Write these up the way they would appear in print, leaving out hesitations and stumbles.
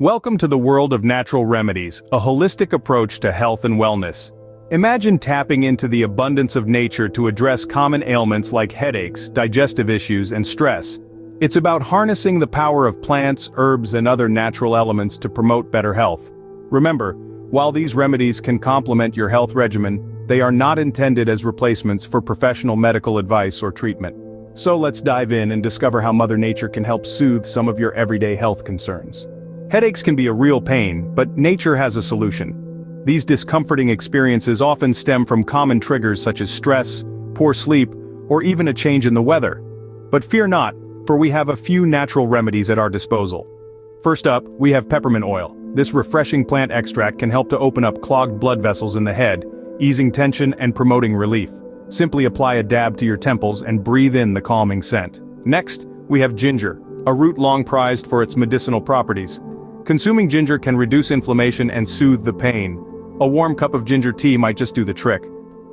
Welcome to the world of natural remedies, a holistic approach to health and wellness. Imagine tapping into the abundance of nature to address common ailments like headaches, digestive issues, and stress. It's about harnessing the power of plants, herbs, and other natural elements to promote better health. Remember, while these remedies can complement your health regimen, they are not intended as replacements for professional medical advice or treatment. So let's dive in and discover how Mother Nature can help soothe some of your everyday health concerns. Headaches can be a real pain, but nature has a solution. These discomforting experiences often stem from common triggers such as stress, poor sleep, or even a change in the weather. But fear not, for we have a few natural remedies at our disposal. First up, we have peppermint oil. This refreshing plant extract can help to open up clogged blood vessels in the head, easing tension and promoting relief. Simply apply a dab to your temples and breathe in the calming scent. Next, we have ginger, a root long prized for its medicinal properties. Consuming ginger can reduce inflammation and soothe the pain. A warm cup of ginger tea might just do the trick.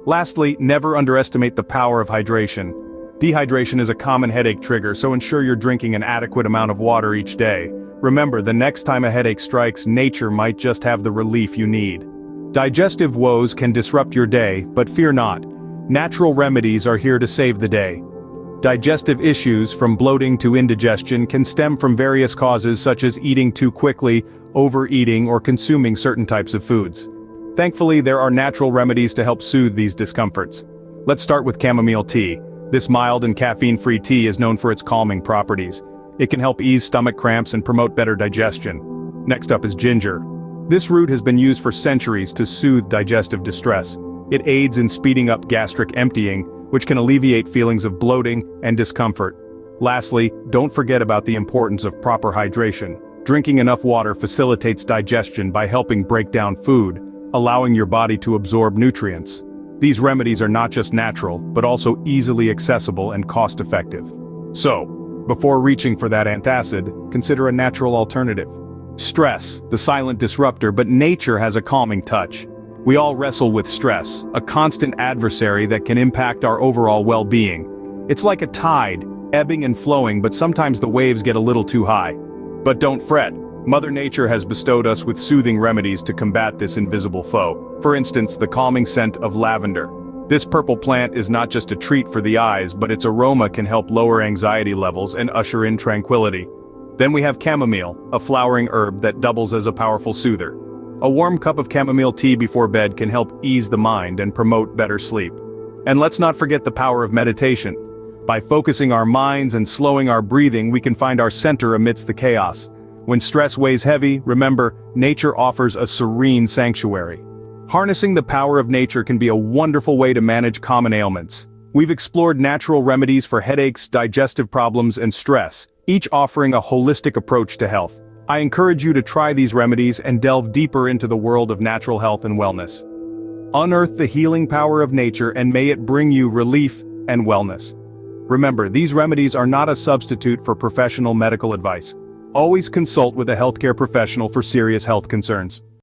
Lastly, never underestimate the power of hydration. Dehydration is a common headache trigger, so ensure you're drinking an adequate amount of water each day. Remember, the next time a headache strikes, nature might just have the relief you need. Digestive woes can disrupt your day, but fear not. Natural remedies are here to save the day. Digestive issues, from bloating to indigestion, can stem from various causes such as eating too quickly, overeating, or consuming certain types of foods. Thankfully, there are natural remedies to help soothe these discomforts. Let's start with chamomile tea. This mild and caffeine-free tea is known for its calming properties. It can help ease stomach cramps and promote better digestion. Next up is ginger. This root has been used for centuries to soothe digestive distress. It aids in speeding up gastric emptying, which can alleviate feelings of bloating and discomfort. Lastly, don't forget about the importance of proper hydration. Drinking enough water facilitates digestion by helping break down food, allowing your body to absorb nutrients. These remedies are not just natural, but also easily accessible and cost-effective. So, before reaching for that antacid, consider a natural alternative. Stress, the silent disruptor, but nature has a calming touch. We all wrestle with stress, a constant adversary that can impact our overall well-being. It's like a tide, ebbing and flowing, but sometimes the waves get a little too high. But don't fret. Mother Nature has bestowed us with soothing remedies to combat this invisible foe. For instance, the calming scent of lavender. This purple plant is not just a treat for the eyes, but its aroma can help lower anxiety levels and usher in tranquility. Then we have chamomile, a flowering herb that doubles as a powerful soother. A warm cup of chamomile tea before bed can help ease the mind and promote better sleep. And let's not forget the power of meditation. By focusing our minds and slowing our breathing, we can find our center amidst the chaos. When stress weighs heavy, remember, nature offers a serene sanctuary. Harnessing the power of nature can be a wonderful way to manage common ailments. We've explored natural remedies for headaches, digestive problems, and stress, each offering a holistic approach to health. I encourage you to try these remedies and delve deeper into the world of natural health and wellness. Unearth the healing power of nature and may it bring you relief and wellness. Remember, these remedies are not a substitute for professional medical advice. Always consult with a healthcare professional for serious health concerns.